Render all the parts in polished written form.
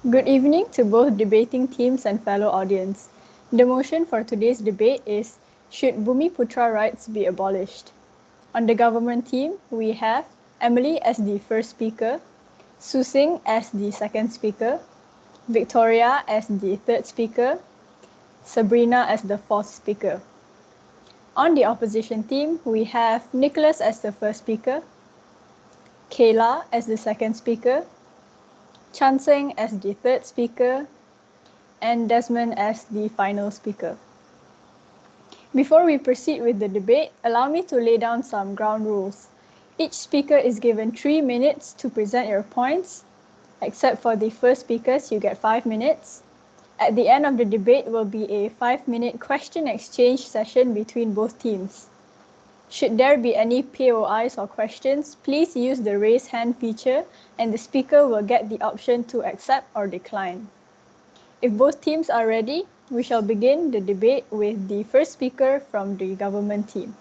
Good evening to both debating teams and fellow audience. The motion for today's debate is, should Bumiputra rights be abolished? On the government team, we have Emily as the first speaker, Soo Xing as the second speaker, Victoria as the third speaker, Sabrina as the fourth speaker. On the opposition team, we have Nicholas as the first speaker, Kayla as the second speaker, Chan Seng as the third speaker, and Desmond as the final speaker. Before we proceed with the debate, allow me to lay down some ground rules. Each speaker is given 3 minutes to present your points. Except for the first speakers, you get 5 minutes. At the end of the debate will be a 5-minute question exchange session between both teams. Should there be any POIs or questions, please use the raise hand feature and the speaker will get the option to accept or decline. If both teams are ready, we shall begin the debate with the first speaker from the government team.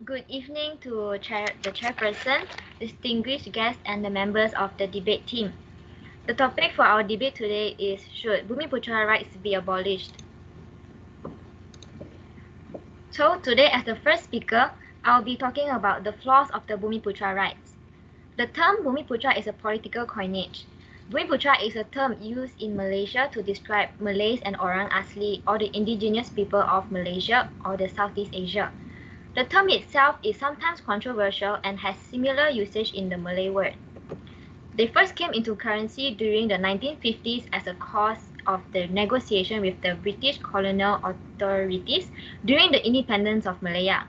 Good evening to the chairperson, distinguished guests, and the members of the debate team. The topic for our debate today is, should Bumiputra rights be abolished? So today, as the first speaker, I'll be talking about the flaws of the Bumiputra rights. The term Bumiputra is a political coinage. Bumiputra is a term used in Malaysia to describe Malays and Orang Asli, or the indigenous people of Malaysia or the Southeast Asia. The term itself is sometimes controversial and has similar usage in the Malay word. They first came into currency during the 1950s as a cause of the negotiation with the British colonial authorities during the independence of Malaya.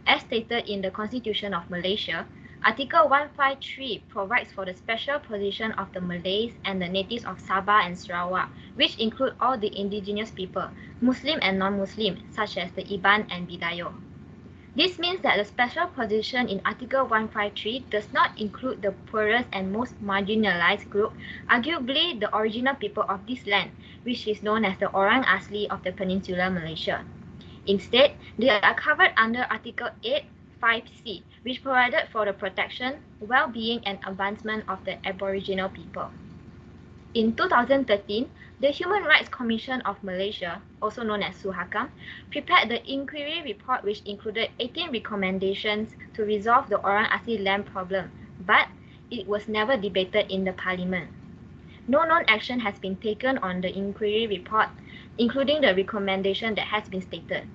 As stated in the Constitution of Malaysia, Article 153 provides for the special position of the Malays and the natives of Sabah and Sarawak, which include all the indigenous people, Muslim and non-Muslim, such as the Iban and Bidayo. This means that the special position in Article 153 does not include the poorest and most marginalized group, arguably the original people of this land, which is known as the Orang Asli of the Peninsular Malaysia. Instead, they are covered under Article 8(5)(c), which provided for the protection, well-being, and advancement of the Aboriginal people. In 2013, the Human Rights Commission of Malaysia, also known as Suhakam, prepared the inquiry report which included 18 recommendations to resolve the Orang Asli land problem, but it was never debated in the parliament. No known action has been taken on the inquiry report, including the recommendation that has been stated.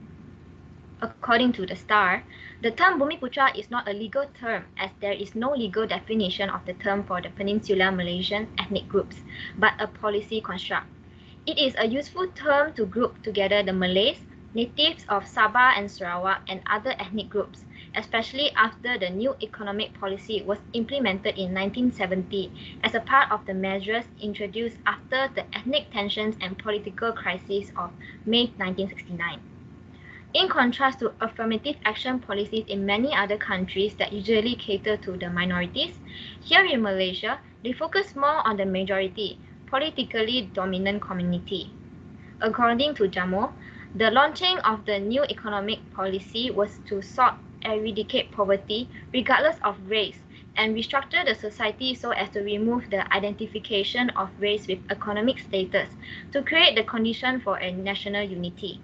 According to the Star, the term Bumiputra is not a legal term as there is no legal definition of the term for the Peninsular Malaysian ethnic groups, but a policy construct. It is a useful term to group together the Malays, natives of Sabah and Sarawak, and other ethnic groups, especially after the new economic policy was implemented in 1970 as a part of the measures introduced after the ethnic tensions and political crisis of May 1969. In contrast to affirmative action policies in many other countries that usually cater to the minorities, here in Malaysia, they focus more on the majority, politically dominant community. According to JAMO, the launching of the new economic policy was to eradicate poverty regardless of race and restructure the society so as to remove the identification of race with economic status to create the condition for a national unity.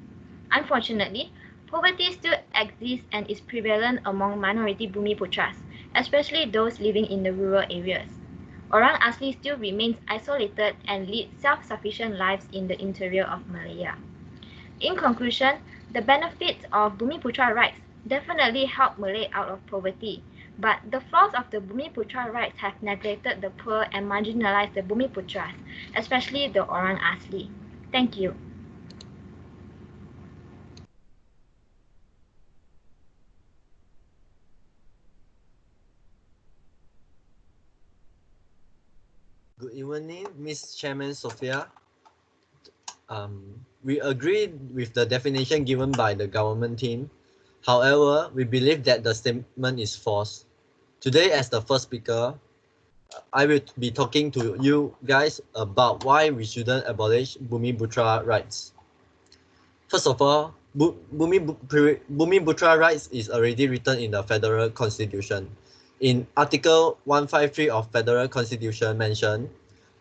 Unfortunately, poverty still exists and is prevalent among minority Bumiputras, especially those living in the rural areas. Orang Asli still remains isolated and lead self-sufficient lives in the interior of Malaya. In conclusion, the benefits of Bumiputra rights definitely help Malay out of poverty, but the flaws of the Bumiputra rights have neglected the poor and marginalized the Bumiputras, especially the Orang Asli. Thank you. Good evening, Ms. Chairman Sophia. We agree with the definition given by the government team. However, we believe that the statement is false. Today, as the first speaker, I will be talking to you guys about why we shouldn't abolish Bumiputra rights. First of all, Bumiputra rights is already written in the Federal Constitution. in Article 153 of Federal Constitution mentioned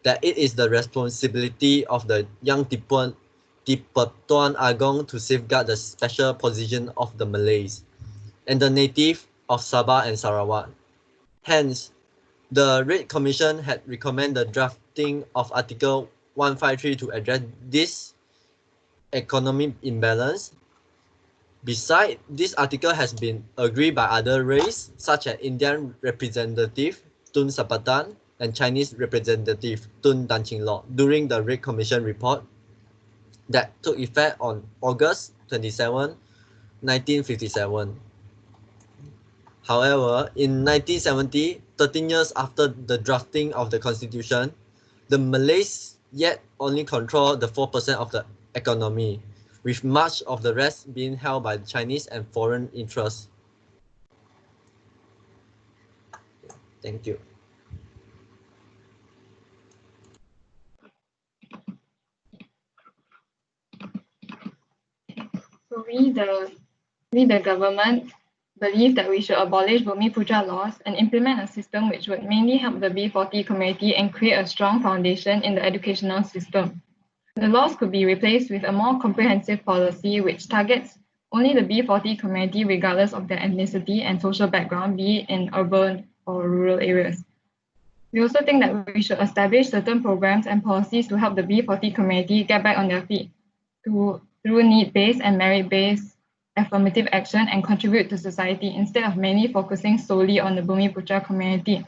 that it is the responsibility of the Yang Dipertuan Agong to safeguard the special position of the Malays and the native of Sabah and Sarawak. Hence, the Red Commission had recommended the drafting of Article 153 to address this economic imbalance. Besides, this article has been agreed by other races such as Indian representative Tun Sapatan and Chinese representative Tun Danchinglok during the Red Commission report that took effect on August 27, 1957. However, in 1970, 13 years after the drafting of the constitution, the Malays yet only control the 4% of the economy, with much of the rest being held by Chinese and foreign interests. Thank you. So we the government believe that we should abolish Bumiputra laws and implement a system which would mainly help the B40 community and create a strong foundation in the educational system. The laws could be replaced with a more comprehensive policy which targets only the B40 community regardless of their ethnicity and social background, be it in urban or rural areas. We also think that we should establish certain programs and policies to help the B40 community get back on their feet through need-based and merit-based affirmative action and contribute to society instead of mainly focusing solely on the Bumiputra community.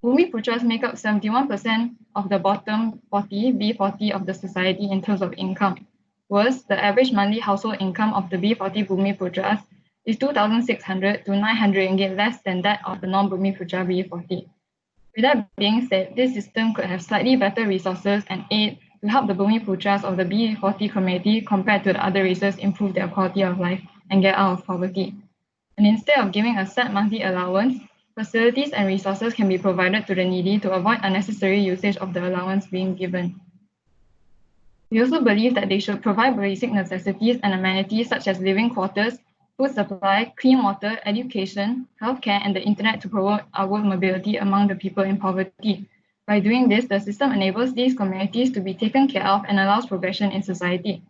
Bumiputras make up 71% of the bottom 40, B40 of the society in terms of income. Worse, the average monthly household income of the B40 Bumiputras is 2,600 to 900 ringgit less than that of the non-Bumiputra B40. With that being said, this system could have slightly better resources and aid to help the Bumiputras of the B40 community compared to the other races improve their quality of life and get out of poverty. And instead of giving a set monthly allowance, facilities and resources can be provided to the needy to avoid unnecessary usage of the allowance being given. We also believe that they should provide basic necessities and amenities such as living quarters, food supply, clean water, education, healthcare, and the internet to promote upward mobility among the people in poverty. By doing this, the system enables these communities to be taken care of and allows progression in society.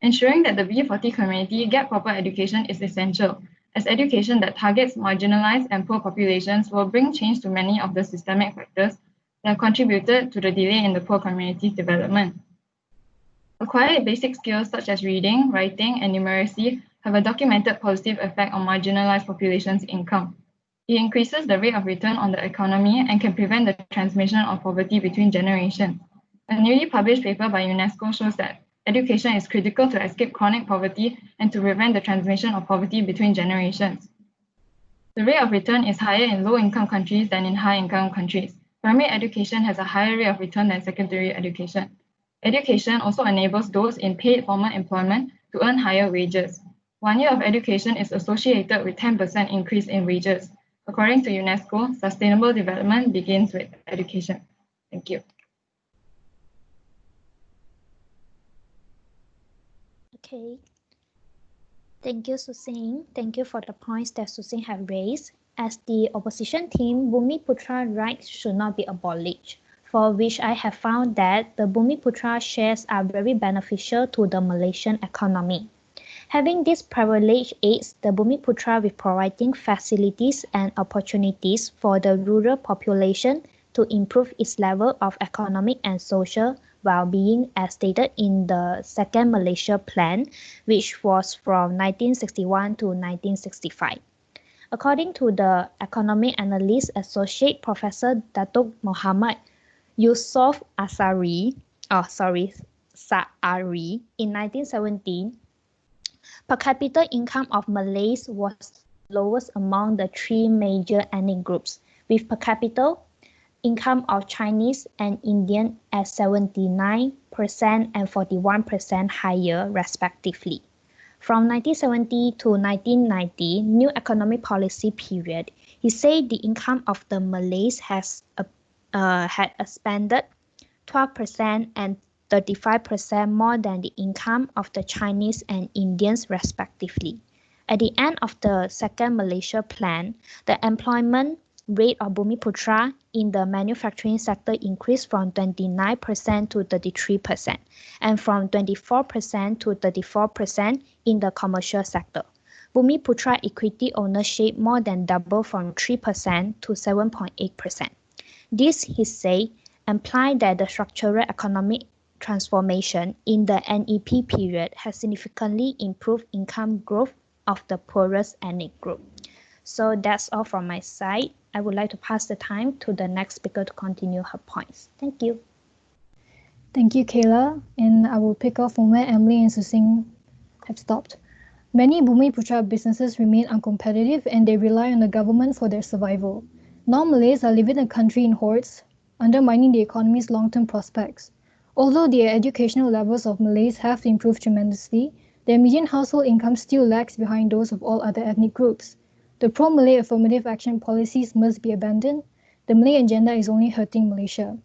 Ensuring that the B40 community get proper education is essential, as education that targets marginalized and poor populations will bring change to many of the systemic factors that contributed to the delay in the poor community's development. Acquired basic skills such as reading, writing, and numeracy have a documented positive effect on marginalized populations' income. It increases the rate of return on the economy and can prevent the transmission of poverty between generations. A newly published paper by UNESCO shows that education is critical to escape chronic poverty and to prevent the transmission of poverty between generations. The rate of return is higher in low-income countries than in high-income countries. Primary education has a higher rate of return than secondary education. Education also enables those in paid formal employment to earn higher wages. 1 year of education is associated with 10% increase in wages. According to UNESCO, sustainable development begins with education. Thank you. Okay. Thank you, Soo Xing. Thank you for the points that Soo Xing have raised. As the opposition team, Bumiputra rights should not be abolished, for which I have found that the Bumiputra shares are very beneficial to the Malaysian economy. Having this privilege aids the Bumiputra with providing facilities and opportunities for the rural population to improve its level of economic and social well-being as stated in the Second Malaysia Plan, which was from 1961 to 1965. According to the Economic Analyst Associate Professor Datuk Muhammad Yusof Sa'ari in 1917, per capita income of Malays was lowest among the three major ethnic groups, with per capita income of Chinese and Indian at 79% and 41% higher, respectively. From 1970 to 1990, new economic policy period, he said the income of the Malays had expanded 12% and 35% more than the income of the Chinese and Indians, respectively. At the end of the second Malaysia plan, the employment rate of Bumiputra in the manufacturing sector increased from 29% to 33% and from 24% to 34% in the commercial sector. Bumiputra equity ownership more than doubled from 3% to 7.8%. This, he said, implied that the structural economic transformation in the NEP period has significantly improved income growth of the poorest ethnic group. So that's all from my side. I would like to pass the time to the next speaker to continue her points. Thank you. Thank you, Kayla. And I will pick up from where Emily and Soo Xing have stopped. Many Bumiputra businesses remain uncompetitive and they rely on the government for their survival. Non-Malays are living the country in hordes, undermining the economy's long-term prospects. Although the educational levels of Malays have improved tremendously, their median household income still lags behind those of all other ethnic groups. The pro-Malay affirmative action policies must be abandoned. The Malay agenda is only hurting Malaysia.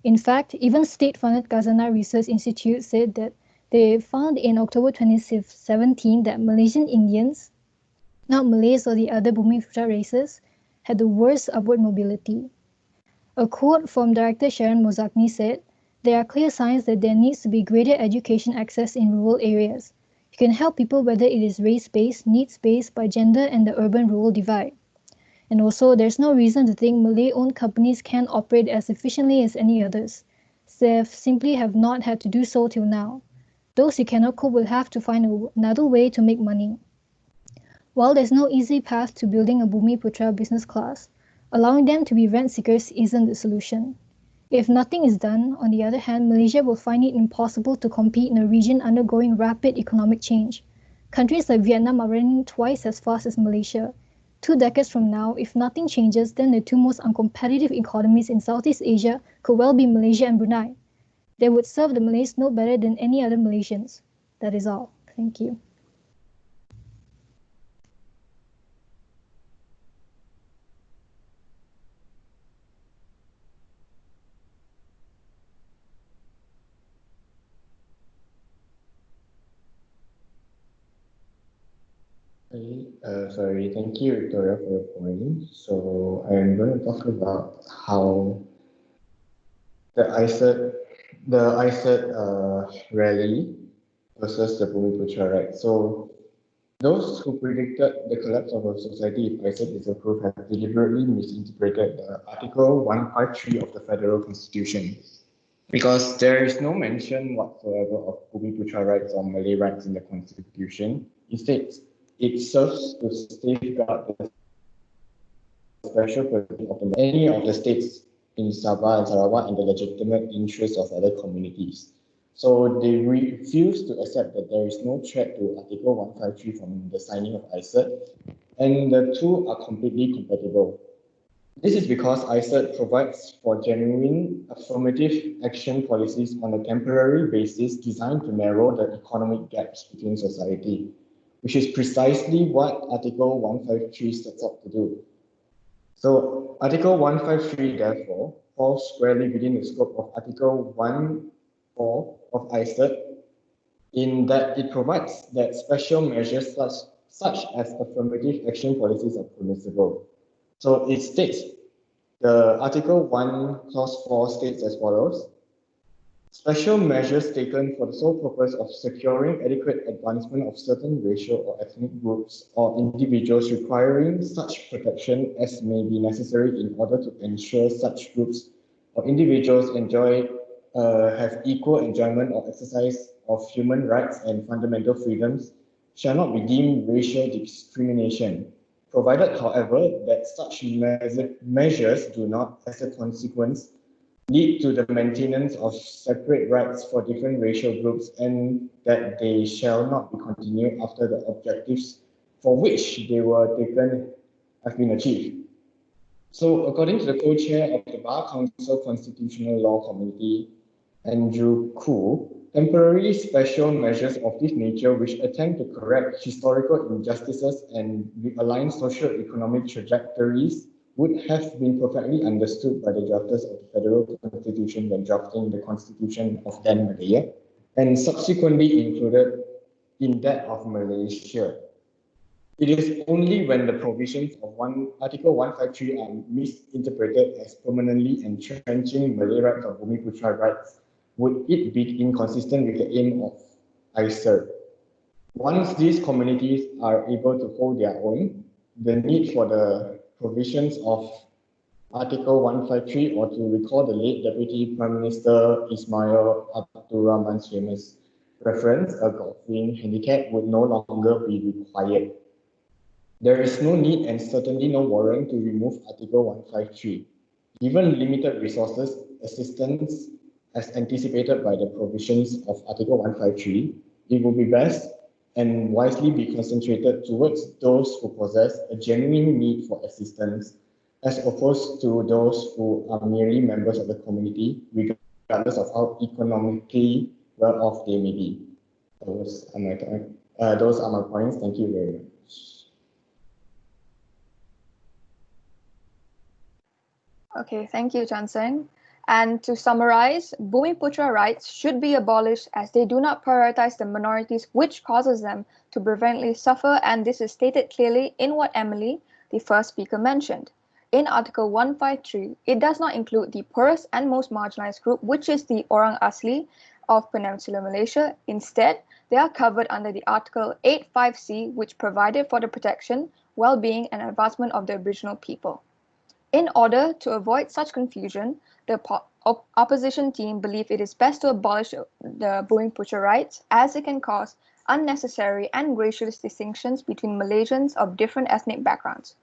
In fact, even state-funded Khazanah Research Institute said that they found in October 2017 that Malaysian Indians, not Malays or the other Bumiputra races, had the worst upward mobility. A quote from Director Sharon Mozakni said, "There are clear signs that there needs to be greater education access in rural areas. You can help people whether it is race-based, needs-based, by gender and the urban-rural divide." And also, there's no reason to think Malay-owned companies can operate as efficiently as any others. They simply have not had to do so till now. Those who cannot cope will have to find another way to make money. While there's no easy path to building a Bumiputra business class, allowing them to be rent seekers isn't the solution. If nothing is done, on the other hand, Malaysia will find it impossible to compete in a region undergoing rapid economic change. Countries like Vietnam are running twice as fast as Malaysia. 2 decades from now, if nothing changes, then the two most uncompetitive economies in Southeast Asia could well be Malaysia and Brunei. They would serve the Malays no better than any other Malaysians. That is all. Thank you. Thank you, Victoria, for your point. So I'm going to talk about how the ISET rally versus the Bumiputra, right? So those who predicted the collapse of our society if ISET is approved have deliberately misinterpreted the Article 153 of the Federal Constitution, because there is no mention whatsoever of Bumiputra rights or Malay rights in the Constitution. Instead, it serves to safeguard the special position of any of the states in Sabah and Sarawak and the legitimate interests of other communities. So they refuse to accept that there is no threat to Article 153 from the signing of ISET, and the two are completely compatible. This is because ISET provides for genuine affirmative action policies on a temporary basis designed to narrow the economic gaps between society, which is precisely what Article 153 sets out to do. So Article 153, therefore, falls squarely within the scope of Article 14 of ISET, in that it provides that special measures such as affirmative action policies are permissible. So it states, the Article 1, Clause 4 states as follows: special measures taken for the sole purpose of securing adequate advancement of certain racial or ethnic groups or individuals requiring such protection as may be necessary in order to ensure such groups or individuals have equal enjoyment or exercise of human rights and fundamental freedoms shall not be deemed racial discrimination, provided, however, that such measures do not, as a consequence, lead to the maintenance of separate rights for different racial groups, and that they shall not be continued after the objectives for which they were taken have been achieved. So according to the co-chair of the Bar Council Constitutional Law Committee, Andrew Koo, temporary special measures of this nature which attempt to correct historical injustices and realign socio-economic trajectories would have been perfectly understood by the drafters of the Federal Constitution when drafting the Constitution of then Malaya, and subsequently included in that of Malaysia. It is only when the provisions of Article 153 are misinterpreted as permanently entrenching Malay rights or Bumiputra rights would it be inconsistent with the aim of ICER. Once these communities are able to hold their own, the need for the provisions of Article 153, or to recall the late Deputy Prime Minister Ismail Abdul Rahman's famous reference, a golfing handicap would no longer be required. There is no need and certainly no warrant to remove Article 153. Given limited resources, assistance as anticipated by the provisions of Article 153, it would be best and wisely be concentrated towards those who possess a genuine need for assistance, as opposed to those who are merely members of the community, regardless of how economically well off they may be. Those are my points. Thank you very much. Okay, thank you, Chan Seng. And to summarize, Bumiputra rights should be abolished as they do not prioritize the minorities, which causes them to prevently suffer, and this is stated clearly in what Emily, the first speaker, mentioned. In Article 153, it does not include the poorest and most marginalized group, which is the Orang Asli of Peninsular Malaysia. Instead, they are covered under the Article 85C, which provided for the protection, well-being, and advancement of the Aboriginal people. In order to avoid such confusion, the opposition team believe it is best to abolish the Bumiputra rights, as it can cause unnecessary and racialist distinctions between Malaysians of different ethnic backgrounds.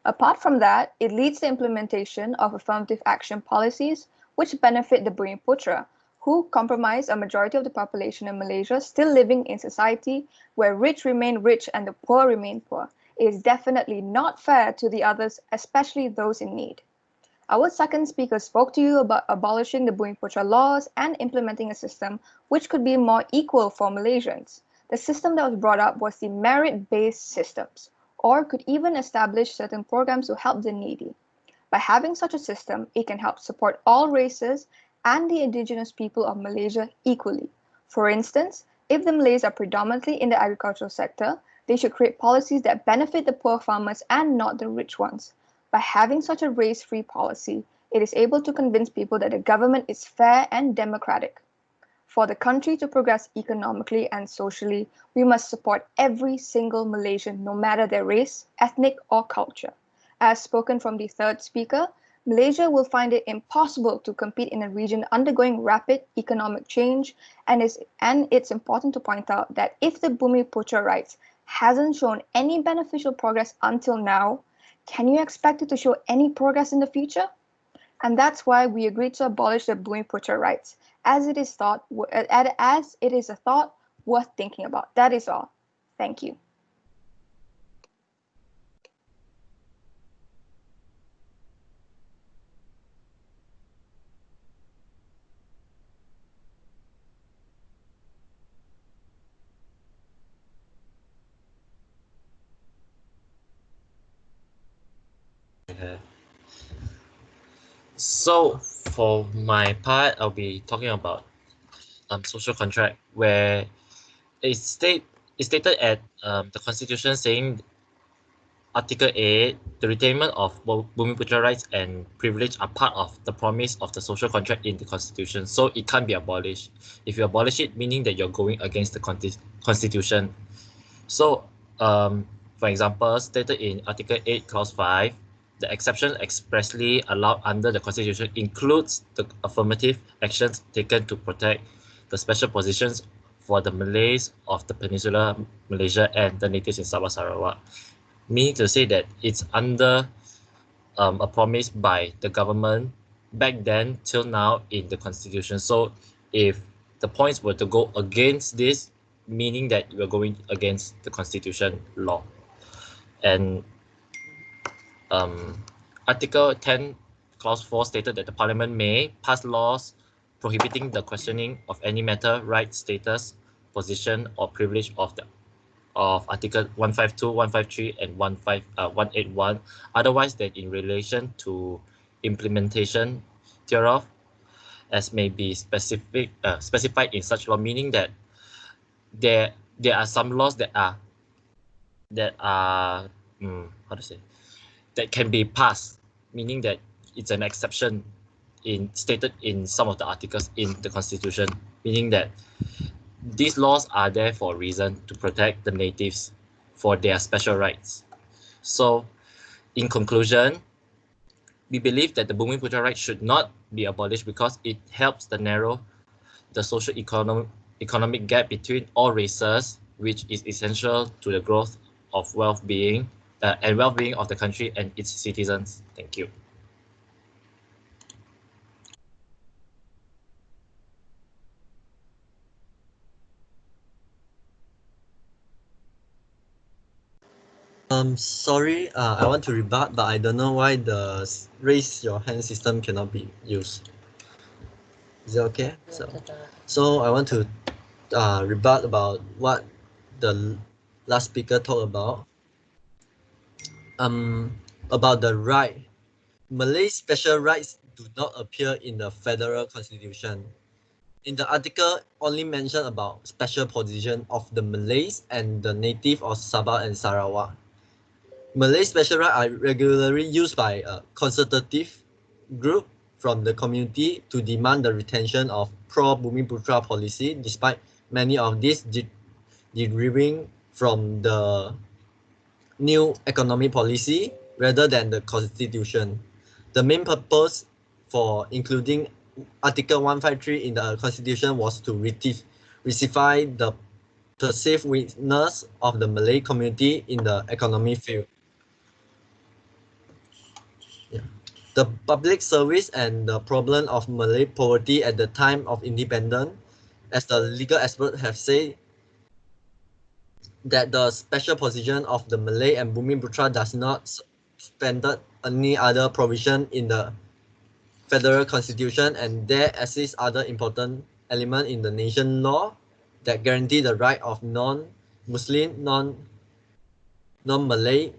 Apart from that, it leads to implementation of affirmative action policies which benefit the Bumiputra, who comprise a majority of the population in Malaysia still living in society where rich remain rich and the poor remain poor. It is definitely not fair to the others, especially those in need. Our second speaker spoke to you about abolishing the Bumiputra laws and implementing a system which could be more equal for Malaysians. The system that was brought up was the merit-based systems, or could even establish certain programs to help the needy. By having such a system, it can help support all races and the indigenous people of Malaysia equally. For instance, if the Malays are predominantly in the agricultural sector, they should create policies that benefit the poor farmers and not the rich ones. By having such a race-free policy, it is able to convince people that the government is fair and democratic. For the country to progress economically and socially, we must support every single Malaysian, no matter their race, ethnic, or culture. As spoken from the third speaker, Malaysia will find it impossible to compete in a region undergoing rapid economic change, and it's important to point out that if the Bumiputra rights hasn't shown any beneficial progress until now, can you expect it to show any progress in the future? And that's why we agreed to abolish the Bumiputra rights, as it is a thought worth thinking about. That is all. Thank you. Okay. So for my part, I'll be talking about social contract, where it's stated at the Constitution, saying Article 8, the retainment of Bumiputra rights and privilege are part of the promise of the social contract in the Constitution, so it can't be abolished. If you abolish it, meaning that you're going against the Constitution. So, for example, stated in Article 8, Clause 5, the exception expressly allowed under the Constitution includes the affirmative actions taken to protect the special positions for the Malays of the Peninsular Malaysia and the natives in Sabah Sarawak. Meaning to say that it's under a promise by the government back then till now in the Constitution. So if the points were to go against this, meaning that we're going against the Constitution law. And Article 10, Clause 4 stated that the Parliament may pass laws prohibiting the questioning of any matter, right, status, position, or privilege of Article 152, 153, and 181, otherwise than in relation to implementation thereof, as may be specified in such law, meaning that there are some laws that are that are how to say, that can be passed, meaning that it's an exception stated in some of the articles in the constitution, meaning that these laws are there for a reason, to protect the natives for their special rights. So in conclusion, we believe that the Bumiputra right should not be abolished because it helps to narrow the social economic gap between all races, which is essential to the growth of well-being of the country and its citizens. Thank you. Sorry, I want to rebut, but I don't know why the raise your hand system cannot be used. Is it okay? So I want to rebut about what the last speaker talked about the right. Malay special rights do not appear in the federal constitution. In the article, only mention about special position of the Malays and the native of Sabah and Sarawak. Malay special rights are regularly used by a consultative group from the community to demand the retention of pro-Bumiputra policy, despite many of these deriving from the new economic policy rather than the constitution. The main purpose for including Article 153 in the constitution was to rectify the perceived weakness of the Malay community in the economic field. The public service and the problem of Malay poverty at the time of independence, as the legal experts have said, that the special position of the Malay and Bumiputra does not suspend any other provision in the federal constitution, and there exists other important element in the nation law that guarantee the right of non-Muslim, non-Malay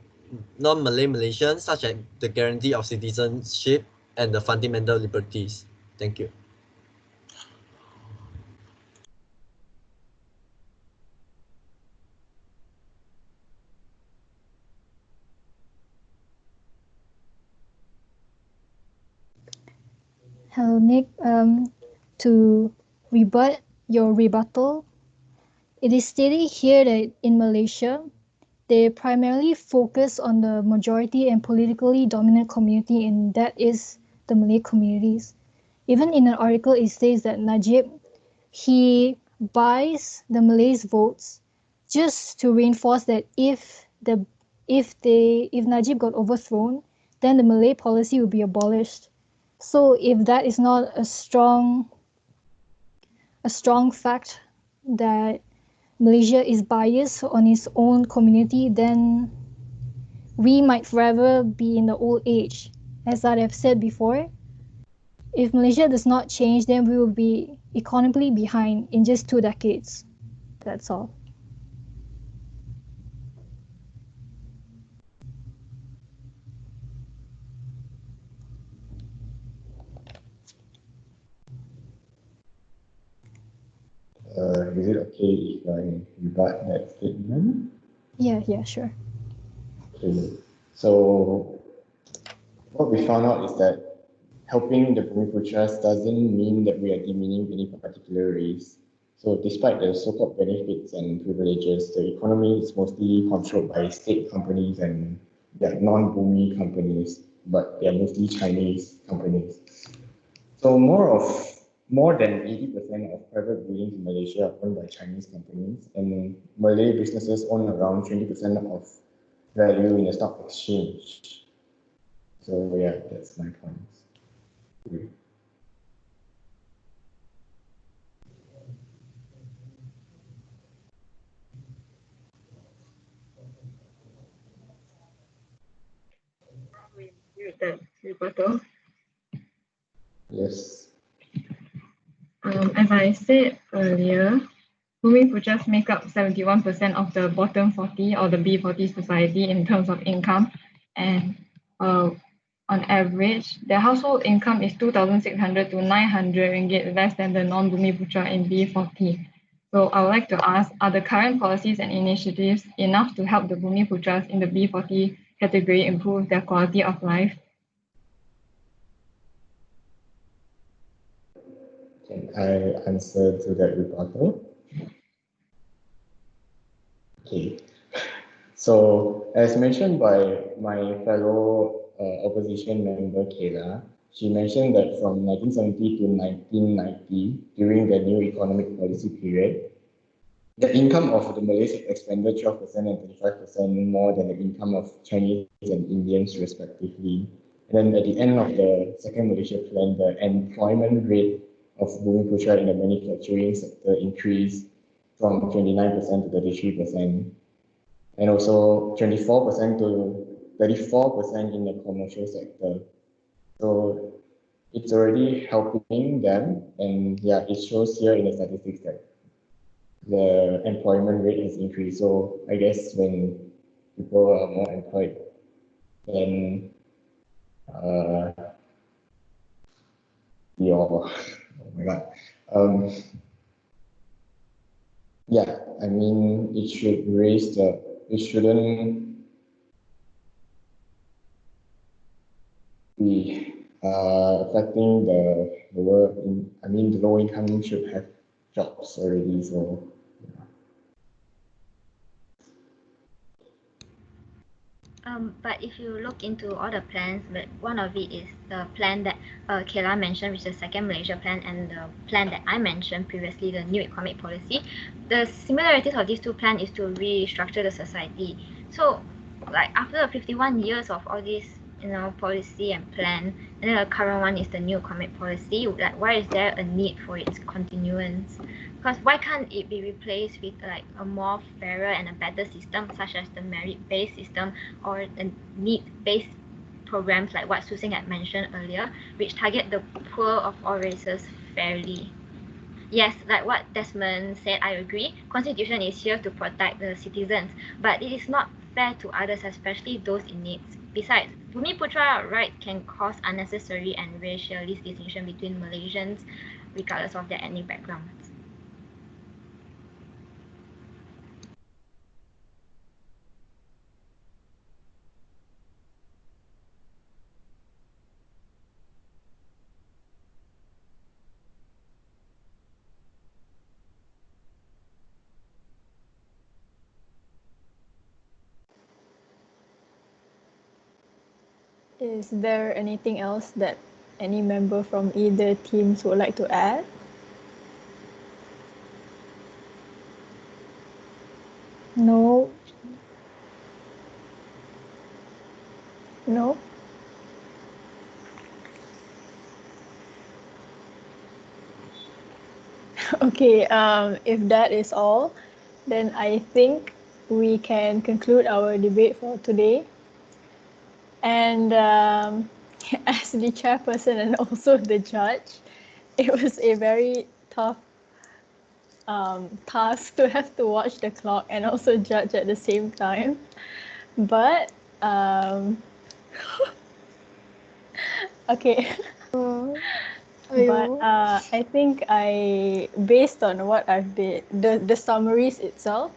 Malaysians, such as the guarantee of citizenship and the fundamental liberties. Thank you. Hello, Nick. To rebut your rebuttal, it is stated here that in Malaysia, they primarily focus on the majority and politically dominant community, and that is the Malay communities. Even in an article, it says that Najib, he buys the Malays' votes just to reinforce that if Najib got overthrown, then the Malay policy will be abolished. So if that is not a strong fact that Malaysia is biased on its own community, then we might forever be in the old age. As I have said before, if Malaysia does not change, then we will be economically behind in just 2 decades. That's all. Is it okay if I rebut that statement? Yeah, sure. Okay. So what we found out is that helping the Bumiputras doesn't mean that we are demeaning any particular race. So despite the so-called benefits and privileges, the economy is mostly controlled by state companies and non-Bumi companies, but they're mostly Chinese companies. So more than 80% of private buildings in Malaysia are owned by Chinese companies, and Malay businesses own around 20% of value in the stock exchange. So yeah, that's my point. That rebuttal. Yes. As I said earlier, Bumiputras make up 71% of the bottom 40 or the B40 society in terms of income, and on average, their household income is 2,600 to 900 ringgit less than the non-Bumiputra in B40. So I would like to ask, are the current policies and initiatives enough to help the Bumiputras in the B40 category improve their quality of life? Can I answer to that rebuttal? Okay. So, as mentioned by my fellow opposition member Kayla, she mentioned that from 1970 to 1990, during the new economic policy period, the income of the Malays expanded 12% and 35% more than the income of Chinese and Indians, respectively. And then at the end of the second Malaysia plan, the employment rate of Bumiputra in the manufacturing sector increased from 29% to 33%, and also 24% to 34% in the commercial sector. So it's already helping them, and yeah, it shows here in the statistics that the employment rate has increased. So I guess when people are more employed, then oh my god. Yeah, I mean, it shouldn't be affecting the low income should have jobs already. So But if you look into all the plans, but one of it is the plan that Kayla mentioned, which is the second Malaysia plan, and the plan that I mentioned previously, the new economic policy. The similarities of these two plans is to restructure the society. So, like after 51 years of all this, policy and plan, and then the current one is the new economic policy. Like, why is there a need for its continuance? Because why can't it be replaced with like a more fairer and a better system, such as the merit-based system or the need-based programs like what Soo Xing had mentioned earlier, which target the poor of all races fairly? Yes, like what Desmond said, I agree. Constitution is here to protect the citizens, but it is not fair to others, especially those in need. Besides, Bumiputra right can cause unnecessary and racialist distinction between Malaysians, regardless of their ethnic backgrounds. Is there anything else that any member from either teams would like to add? No. No? Okay, if that is all, then I think we can conclude our debate for today. And as the chairperson and also the judge, it was a very tough task to have to watch the clock and also judge at the same time. But okay. But I think based on what I've been, the summaries itself,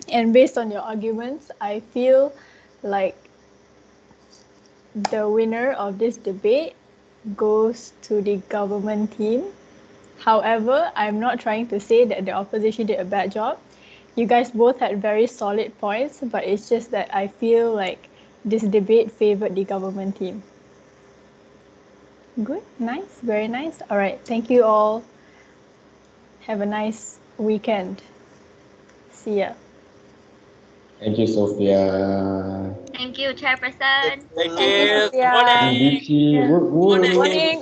and based on your arguments, I feel like the winner of this debate goes to the government team. However, I'm not trying to say that the opposition did a bad job. You guys both had very solid points, but it's just that I feel like this debate favored the government team. Good, nice, very nice. All right, thank you all. Have a nice weekend. See ya. thank you, Sophia. Thank you, Chairperson. Thank Thank you, you. Good Sophia. morning. MVP, Good morning. Good morning.